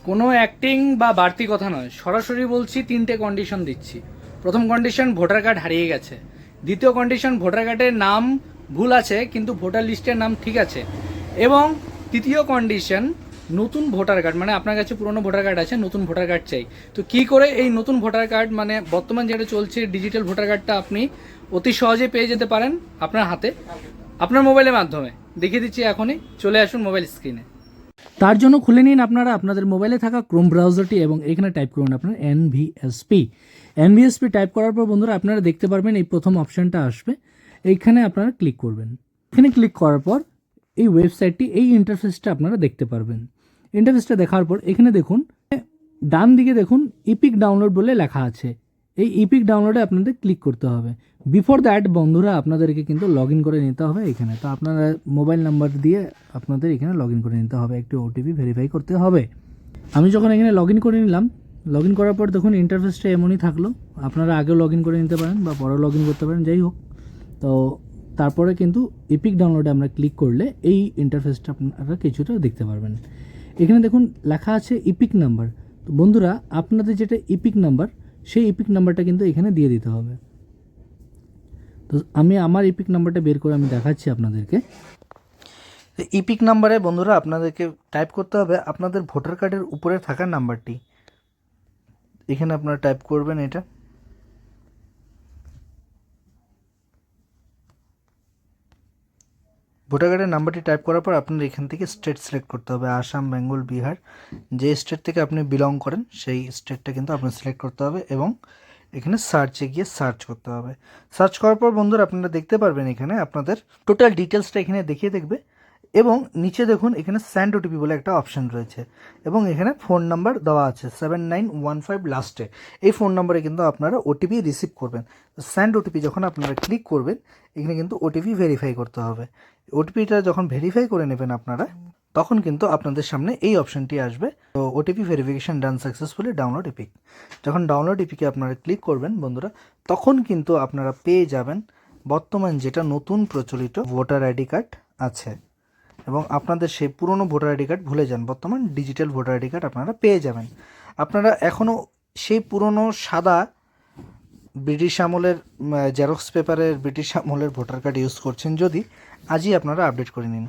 কোনো অ্যাক্টিং বা বাড়তি কথা নয়, সরাসরি বলছি, তিনটে কন্ডিশন দিচ্ছি। প্রথম কন্ডিশন, ভোটার কার্ড হারিয়ে গেছে। দ্বিতীয় কন্ডিশন, ভোটার কার্ডের নাম ভুল আছে কিন্তু ভোটার লিস্টের নাম ঠিক আছে। এবং তৃতীয় কন্ডিশন, নতুন ভোটার কার্ড, মানে আপনার কাছে পুরনো ভোটার কার্ড আছে, নতুন ভোটার কার্ড চাই। তো কি করে এই নতুন ভোটার কার্ড, মানে বর্তমান যেটা চলছে ডিজিটাল ভোটার কার্ডটা আপনি অতি সহজে পেয়ে যেতে পারেন আপনার হাতে, আপনার মোবাইলের মাধ্যমে দেখিয়ে দিচ্ছি এখনই। চলে আসুন মোবাইল স্ক্রিনে। তার জন্য খুলে নিন আপনারা আপনাদের মোবাইলে থাকা ক্রোম ব্রাউজারটি এবং এখানে টাইপ করুন আপনার এনভিএসপি টাইপ করার পর বন্ধুরা আপনারা দেখতে পারবেন এই প্রথম অপশানটা আসবে, এইখানে আপনারা ক্লিক করবেন। এখানে ক্লিক করার পর এই ওয়েবসাইটটি, এই ইন্টারফেসটা আপনারা দেখতে পারবেন। ইন্টারফেসটা দেখার পর এখানে দেখুন, ডান দিকে দেখুন ইপিক ডাউনলোড বলে লেখা আছে। এই ইপিক ডাউনলোডে আপনাদের ক্লিক করতে হবে। বিফোর দ্যাট বন্ধুরা আপনাদেরকে কিন্তু লগ ইন করে নিতে হবে এখানে। তো আপনারা মোবাইল নাম্বার দিয়ে আপনাদের এখানে লগ ইন করে নিতে হবে, একটি ওটিপি ভেরিফাই করতে হবে। আমি যখন এখানে লগ ইন করে নিলাম, লগ ইন করার পর দেখুন ইন্টারফেসটা এমনই থাকলো। আপনারা আগেও লগ ইন করে নিতে পারেন বা পরেও লগ ইন করতে পারেন, যাই হোক। তো তারপরে কিন্তু ইপিক ডাউনলোডে আমরা ক্লিক করলে এই ইন্টারফেসটা আপনারা কিছুটা দেখতে পারবেন। এখানে দেখুন লেখা আছে ইপিক নাম্বার। তো বন্ধুরা আপনাদের যেটা ইপিক নাম্বার, সেই ইপিক নাম্বারটা কিন্তু এখানে দিয়ে দিতে হবে। তো আমি আমার ইপিক নাম্বারটা বের করে আমি দেখাচ্ছি আপনাদেরকে। ইপিক নাম্বারে বন্ধুরা আপনাদেরকে টাইপ করতে হবে আপনাদের ভোটার কার্ডের উপরে থাকা নাম্বারটি। এখানে আপনারা টাইপ করবেন এটা। ভোটার কার্ডের নাম্বারটি টাইপ করার পর আপনার এখান থেকে স্টেট সিলেক্ট করতে হবে, আসাম, বেঙ্গল, বিহার, যে স্টেট থেকে আপনি বিলং করেন সেই স্টেটটা কিন্তু আপনার সিলেক্ট করতে হবে এবং এখানে সার্চে গিয়ে সার্চ করতে হবে। সার্চ করার পর বন্ধুরা আপনারা দেখতে পারবেন এখানে আপনাদের টোটাল ডিটেলসটা এখানে দেখিয়ে দেখবে এবং নিচে দেখুন এখানে স্যান্ড ওটিপি বলে একটা অপশান রয়েছে এবং এখানে ফোন নাম্বার দেওয়া আছে 7915 লাস্টে। এই ফোন নাম্বারে কিন্তু আপনারা ওটিপি রিসিভ করবেন। তো স্যান্ড ওটিপি যখন আপনারা ক্লিক করবেন এখানে কিন্তু ওটিপি ভেরিফাই করতে হবে। ওটিপিটা যখন ভেরিফাই করে নেবেন আপনারা, তখন কিন্তু আপনাদের সামনে এই অপশানটি আসবে, তো ওটিপি ভেরিফিকেশান ডান সাকসেসফুলি, ডাউনলোড ইপিক। যখন ডাউনলোড ইপিকে আপনারা ক্লিক করবেন বন্ধুরা, তখন কিন্তু আপনারা পেয়ে যাবেন বর্তমান যেটা নতুন প্রচলিত ভোটার আইডি কার্ড আছে এবং আপনাদের সেই পুরনো ভোটার আইডি কার্ড ভুলে যান, বর্তমান ডিজিটাল ভোটার আইডি কার্ড আপনারা পেয়ে যাবেন। আপনারা এখনও সেই পুরনো সাদা ব্রিটিশ আমলের জেরক্স পেপারের ব্রিটিশ আমলের ভোটার কার্ড ইউজ করছেন, যদি আজই আপনারা আপডেট করে নিন।